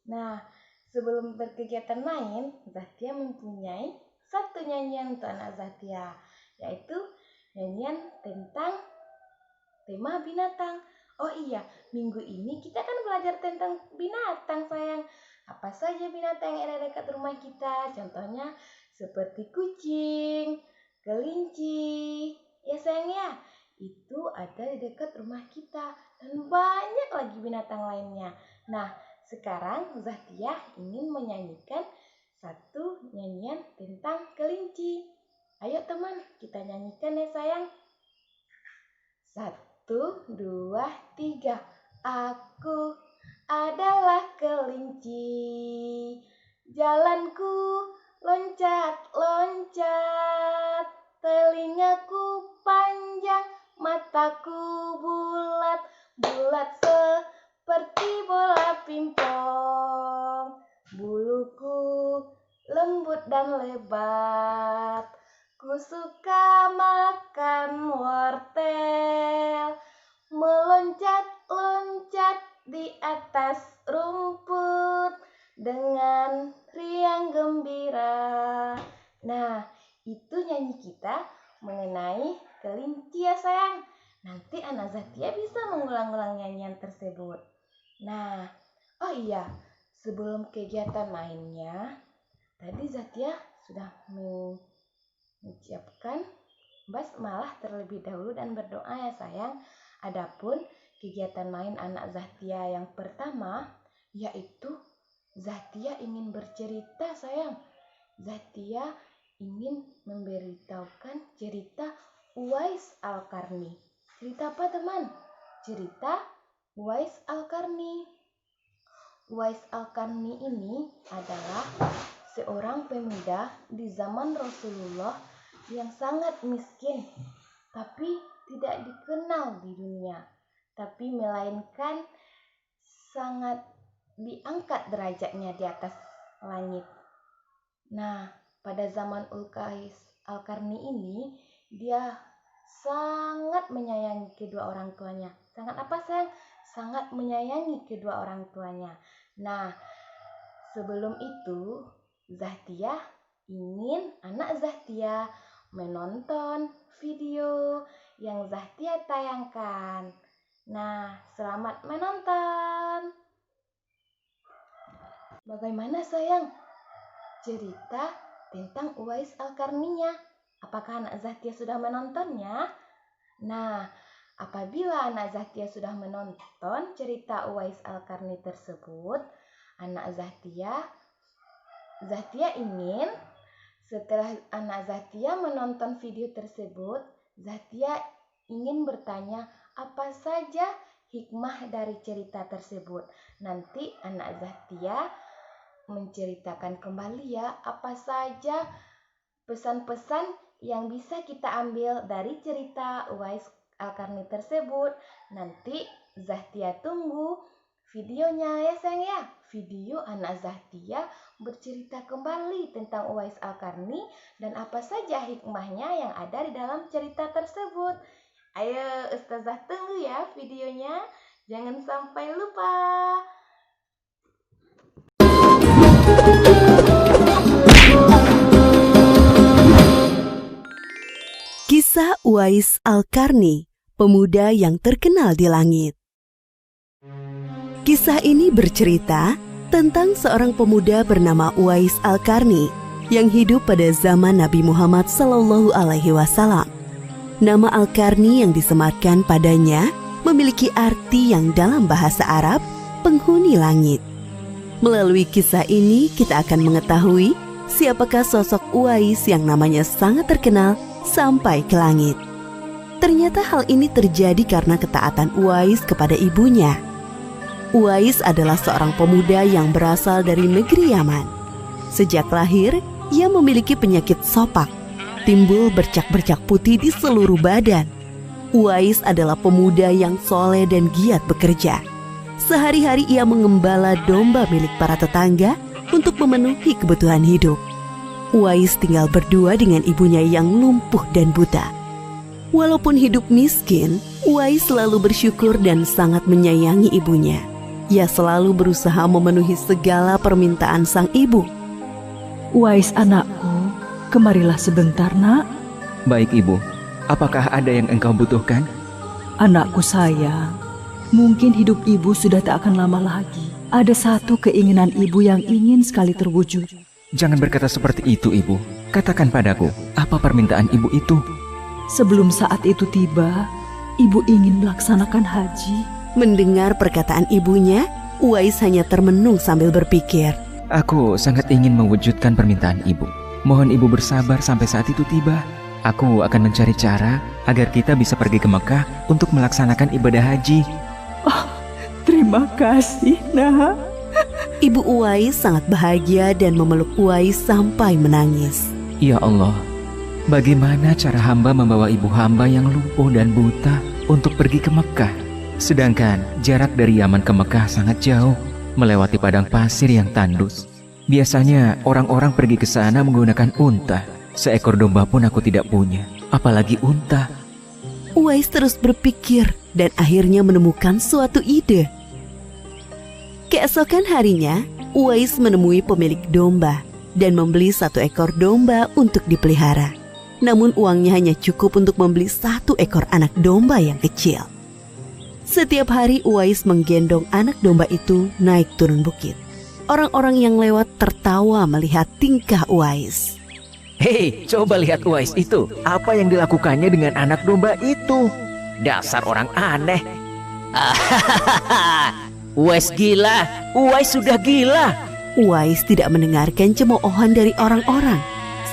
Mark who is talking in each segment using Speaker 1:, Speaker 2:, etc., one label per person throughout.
Speaker 1: Nah, sebelum berkegiatan main, Zahtia mempunyai satu nyanyian untuk anak Zahtia, yaitu nyanyian tentang tema binatang. Oh iya, minggu ini kita kan belajar tentang binatang, sayang. Apa saja binatang yang ada dekat rumah kita? Contohnya seperti kucing, kelinci, ya sayang ya. Itu ada di dekat rumah kita dan banyak lagi binatang lainnya. Nah, sekarang Zahtia ingin menyanyikan satu nyanyian tentang kelinci. Ayo teman, kita nyanyikan ya sayang. 1, 2, 3. Aku adalah kelinci. Jalanku loncat-loncat. Telingaku panjang, mataku bulat-bulat seperti bola pingpong. Buluku lembut dan lebat. Ku suka makan wortel, meloncat-loncat di atas rumput dengan riang gembira. Nah, itu nyanyi kita mengenai kelinci ya sayang. Nanti anak Zahtia bisa mengulang-ulang nyanyian tersebut. Nah, oh iya, sebelum kegiatan mainnya, tadi Zahtia sudah mengucapkan basmalah terlebih dahulu dan berdoa ya sayang. Adapun kegiatan main anak Zahtia yang pertama yaitu Zahtia ingin bercerita sayang. Zahtia ingin memberitahukan cerita Uwais Al-Qarni. Cerita apa teman? Cerita Uwais Al-Qarni. Uwais Al-Qarni ini adalah seorang pemuda di zaman Rasulullah yang sangat miskin, tapi tidak dikenal di dunia, tapi melainkan sangat diangkat derajatnya di atas langit. Nah, pada zaman Uwais Al-Qarni ini, dia sangat menyayangi kedua orang tuanya. Sangat apa sayang? Sangat menyayangi kedua orang tuanya. Nah, sebelum itu, Zahtia ingin anak Zahtia menonton video yang Zahtia tayangkan. Nah, selamat menonton. Bagaimana sayang cerita tentang Uwais Al-Qarninya? Apakah anak Zahtia sudah menontonnya? Nah, apabila anak Zahtia sudah menonton cerita Uwais Al-Qarni tersebut, anak Zahtia ingin setelah anak Zahtia menonton video tersebut, Zahtia ingin bertanya apa saja hikmah dari cerita tersebut. Nanti anak Zahtia menceritakan kembali ya apa saja pesan-pesan yang bisa kita ambil dari cerita Uwais Al-Qarni tersebut. Nanti Zahtia tunggu videonya ya sayang ya. Video anak Zahtia bercerita kembali tentang Uwais Al-Qarni dan apa saja hikmahnya yang ada di dalam cerita tersebut. Ayo Ustazah tunggu ya videonya. Jangan sampai lupa.
Speaker 2: Kisah Uwais Al-Qarni, pemuda yang terkenal di langit. Kisah ini bercerita tentang seorang pemuda bernama Uwais Al-Qarni yang hidup pada zaman Nabi Muhammad SAW. Nama Al-Qarni yang disematkan padanya memiliki arti yang dalam bahasa Arab, penghuni langit. Melalui kisah ini kita akan mengetahui siapakah sosok Uwais yang namanya sangat terkenal sampai ke langit. Ternyata hal ini terjadi karena ketaatan Uwais kepada ibunya. Uwais adalah seorang pemuda yang berasal dari negeri Yaman. Sejak lahir, ia memiliki penyakit sopak, timbul bercak-bercak putih di seluruh badan. Uwais adalah pemuda yang soleh dan giat bekerja. Sehari-hari ia mengembala domba milik para tetangga untuk memenuhi kebutuhan hidup. Uwais tinggal berdua dengan ibunya yang lumpuh dan buta. Walaupun hidup miskin, Uwais selalu bersyukur dan sangat menyayangi ibunya. Ia selalu berusaha memenuhi segala permintaan sang ibu.
Speaker 3: Uwais anakku, kemarilah sebentar nak.
Speaker 4: Baik ibu, apakah ada yang engkau butuhkan?
Speaker 3: Anakku sayang, mungkin hidup ibu sudah tak akan lama lagi. Ada satu keinginan ibu yang ingin sekali terwujud.
Speaker 4: Jangan berkata seperti itu ibu. Katakan padaku, apa permintaan ibu itu?
Speaker 3: Sebelum saat itu tiba, ibu ingin melaksanakan haji.
Speaker 2: Mendengar perkataan ibunya, Uwais hanya termenung sambil berpikir.
Speaker 4: Aku sangat ingin mewujudkan permintaan ibu. Mohon ibu bersabar sampai saat itu tiba. Aku akan mencari cara agar kita bisa pergi ke Mekah untuk melaksanakan ibadah haji.
Speaker 3: Oh, terima kasih nak.
Speaker 2: Ibu Uwais sangat bahagia dan memeluk Uwais sampai menangis.
Speaker 4: Ya Allah, bagaimana cara hamba membawa ibu hamba yang lumpuh dan buta untuk pergi ke Mekah? Sedangkan jarak dari Yaman ke Mekah sangat jauh, melewati padang pasir yang tandus. Biasanya orang-orang pergi ke sana menggunakan unta. Seekor domba pun aku tidak punya, apalagi unta.
Speaker 2: Uwais terus berpikir dan akhirnya menemukan suatu ide. Keesokan harinya, Uwais menemui pemilik domba dan membeli 1 ekor domba untuk dipelihara. Namun uangnya hanya cukup untuk membeli 1 ekor anak domba yang kecil. Setiap hari Uwais menggendong anak domba itu naik turun bukit. Orang-orang yang lewat tertawa melihat tingkah Uwais.
Speaker 4: Hei, coba lihat Uwais itu. Apa yang dilakukannya dengan anak domba itu? Dasar orang aneh. Uwais gila. Uwais sudah gila.
Speaker 2: Uwais tidak mendengarkan cemoohan dari orang-orang.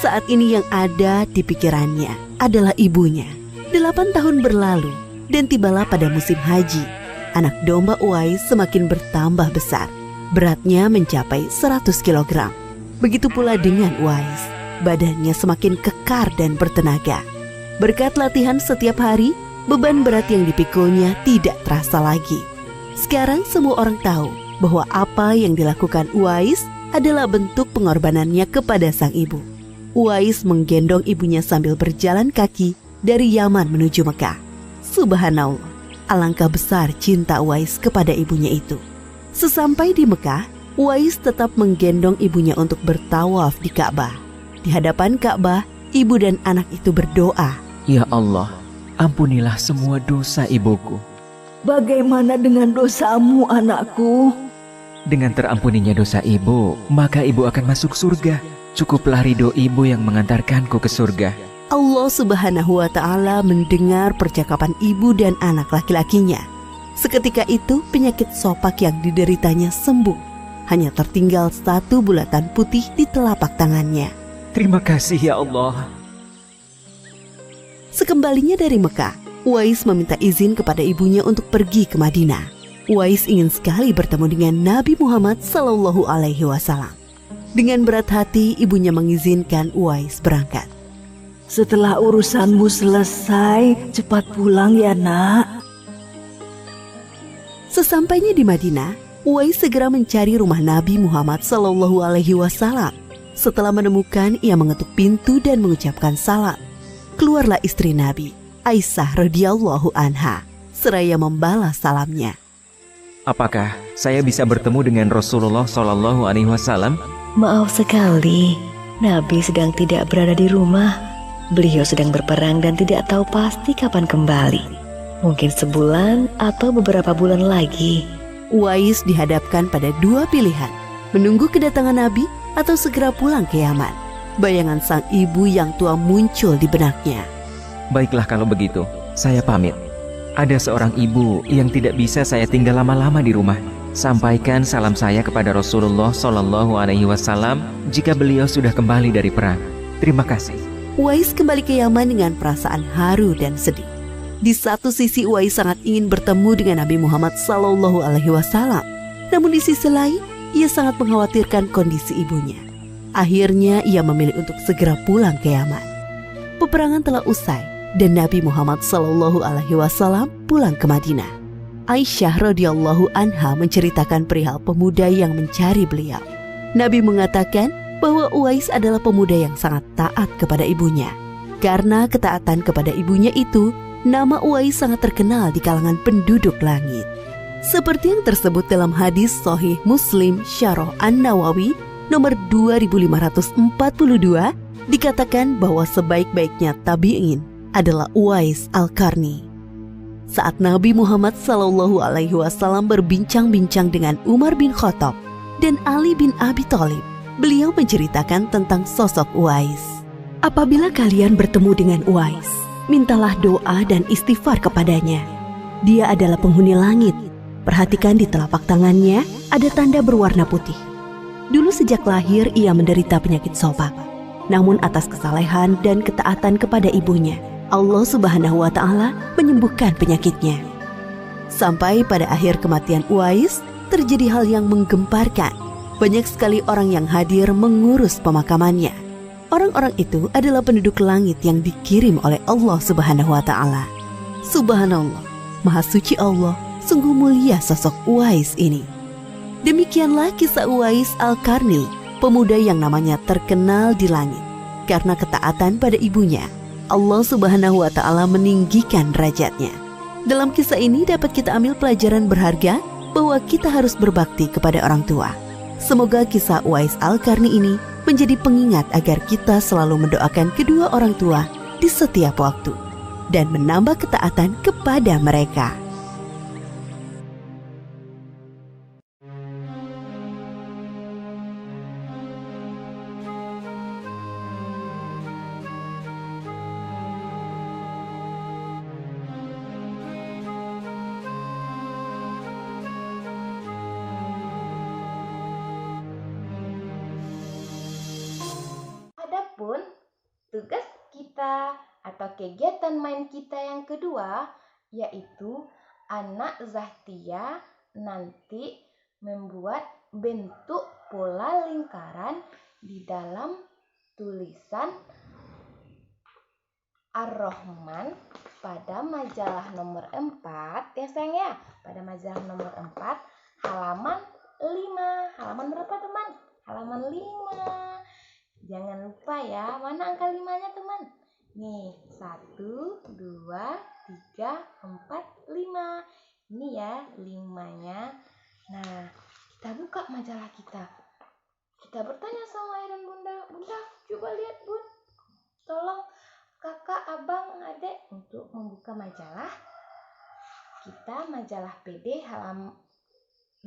Speaker 2: Saat ini yang ada di pikirannya adalah ibunya. 8 tahun berlalu dan tibalah pada musim haji. Anak domba Uwais semakin bertambah besar. Beratnya mencapai 100 kg. Begitu pula dengan Uwais. Badannya semakin kekar dan bertenaga. Berkat latihan setiap hari, beban berat yang dipikulnya tidak terasa lagi. Sekarang semua orang tahu bahwa apa yang dilakukan Uwais adalah bentuk pengorbanannya kepada sang ibu. Uwais menggendong ibunya sambil berjalan kaki dari Yaman menuju Mekah. Subhanallah, alangkah besar cinta Uwais kepada ibunya itu. Sesampai di Mekah, Uwais tetap menggendong ibunya untuk bertawaf di Ka'bah. Di hadapan Ka'bah, ibu dan anak itu berdoa.
Speaker 4: Ya Allah, ampunilah semua dosa ibuku.
Speaker 3: Bagaimana dengan dosamu anakku?
Speaker 4: Dengan terampuninya dosa ibu, maka ibu akan masuk surga. Cukuplah ridho ibu yang mengantarkanku ke surga.
Speaker 2: Allah Subhanahu wa Ta'ala mendengar percakapan ibu dan anak laki-lakinya. Seketika itu penyakit sopak yang dideritanya sembuh. Hanya tertinggal 1 bulatan putih di telapak tangannya.
Speaker 4: Terima kasih ya Allah.
Speaker 2: Sekembalinya dari Mekah, Uwais meminta izin kepada ibunya untuk pergi ke Madinah. Uwais ingin sekali bertemu dengan Nabi Muhammad SAW. Dengan berat hati, ibunya mengizinkan Uwais berangkat.
Speaker 3: Setelah urusanmu selesai, cepat pulang ya nak.
Speaker 2: Sesampainya di Madinah, Uwais segera mencari rumah Nabi Muhammad SAW. Setelah menemukan, ia mengetuk pintu dan mengucapkan salam. Keluarlah istri Nabi, Aisyah radhiyallahu anha, seraya membalas salamnya.
Speaker 4: Apakah saya bisa bertemu dengan Rasulullah SAW?
Speaker 5: Maaf sekali, Nabi sedang tidak berada di rumah. Beliau sedang berperang dan tidak tahu pasti kapan kembali. Mungkin sebulan atau beberapa bulan lagi.
Speaker 2: Uwais dihadapkan pada 2 pilihan, menunggu kedatangan Nabi atau segera pulang ke Yaman. Bayangan sang ibu yang tua muncul di benaknya.
Speaker 4: Baiklah kalau begitu, saya pamit. Ada seorang ibu yang tidak bisa saya tinggal lama-lama di rumah. Sampaikan salam saya kepada Rasulullah SAW jika beliau sudah kembali dari perang. Terima kasih.
Speaker 2: Uwais kembali ke Yaman dengan perasaan haru dan sedih. Di satu sisi Uwais sangat ingin bertemu dengan Nabi Muhammad SAW. Namun di sisi lain, ia sangat mengkhawatirkan kondisi ibunya. Akhirnya ia memilih untuk segera pulang ke Yaman. Peperangan telah usai dan Nabi Muhammad SAW pulang ke Madinah. Aisyah radhiyallahu anha menceritakan perihal pemuda yang mencari beliau. Nabi mengatakan bahwa Uwais adalah pemuda yang sangat taat kepada ibunya. Karena ketaatan kepada ibunya itu, nama Uwais sangat terkenal di kalangan penduduk langit. Seperti yang tersebut dalam hadis Sahih Muslim Syarah An-Nawawi nomor 2542, dikatakan bahwa sebaik-baiknya tabi'in adalah Uwais Al-Qarni. Saat Nabi Muhammad SAW berbincang-bincang dengan Umar bin Khattab dan Ali bin Abi Thalib, beliau menceritakan tentang sosok Uwais. Apabila kalian bertemu dengan Uwais, mintalah doa dan istighfar kepadanya. Dia adalah penghuni langit. Perhatikan di telapak tangannya ada tanda berwarna putih. Dulu sejak lahir ia menderita penyakit sobak. Namun atas kesalehan dan ketaatan kepada ibunya, Allah Subhanahu wa Ta'ala menyembuhkan penyakitnya. Sampai pada akhir kematian Uwais, terjadi hal yang menggemparkan. Banyak sekali orang yang hadir mengurus pemakamannya. Orang-orang itu adalah penduduk langit yang dikirim oleh Allah Subhanahu wa Ta'ala. Subhanallah, Maha Suci Allah, sungguh mulia sosok Uwais ini. Demikianlah kisah Uwais Al-Qarni, pemuda yang namanya terkenal di langit. Karena ketaatan pada ibunya, Allah Subhanahu wa Ta'ala meninggikan derajatnya. Dalam kisah ini dapat kita ambil pelajaran berharga bahwa kita harus berbakti kepada orang tua. Semoga kisah Uwais Al-Qarni ini menjadi pengingat agar kita selalu mendoakan kedua orang tua di setiap waktu dan menambah ketaatan kepada mereka.
Speaker 1: Adapun tugas kita atau kegiatan main kita yang kedua yaitu anak Zahtia nanti membuat bentuk pola lingkaran di dalam tulisan Ar-Rahman pada majalah nomor 4 ya sayang ya, pada majalah nomor 4 halaman 5. Halaman berapa teman? Halaman 5. Jangan lupa ya, mana angka 5-nya teman? Nih, 1, 2, 3, 4, 5. Ini ya 5-nya. Nah, kita buka majalah kita. Kita bertanya sama ayah dan bunda. Bunda, coba lihat bun. Tolong kakak, abang, adek untuk membuka majalah. Kita majalah PD halaman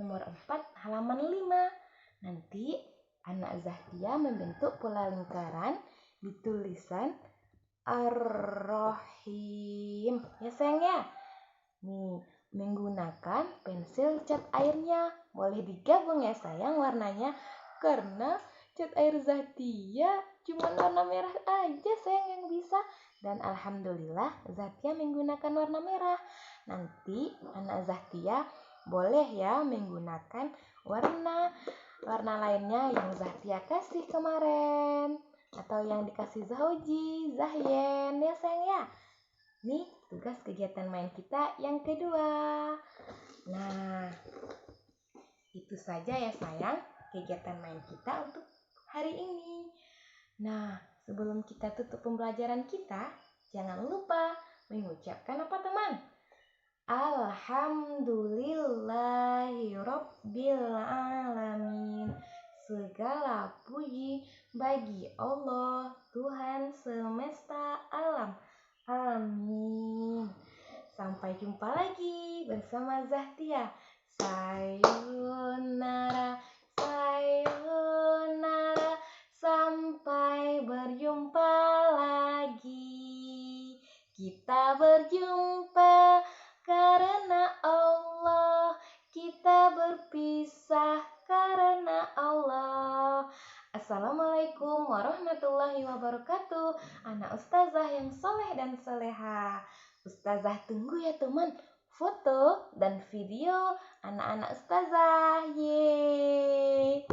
Speaker 1: nomor 4 halaman 5. Nanti anak Zahtia membentuk pola lingkaran di tulisan Ar-Rahim. Ya sayang ya. Nih, menggunakan pensil cat airnya. Boleh digabung ya sayang warnanya. Karena cat air Zahtia cuma warna merah aja sayang yang bisa. Dan alhamdulillah Zahtia menggunakan warna merah. Nanti anak Zahtia boleh ya menggunakan warna lainnya yang Zahtia kasih kemarin atau yang dikasih Zauji, Zahyen ya sayang ya. Nih tugas kegiatan main kita yang kedua. Nah, itu saja ya sayang kegiatan main kita untuk hari ini. Nah, sebelum kita tutup pembelajaran kita, jangan lupa mengucapkan apa teman? Alhamdulillahirobbilalamin. Segala puji bagi Allah, Tuhan semesta alam. Amin. Sampai jumpa lagi bersama Zahtia. Sayonara, sayonara. Sampai berjumpa lagi. Kita berjumpa karena Allah, kita berpisah karena Allah. Assalamualaikum warahmatullahi wabarakatuh. Anak ustazah yang soleh dan soleha. Ustazah tunggu ya teman foto dan video anak-anak ustazah. Yeay.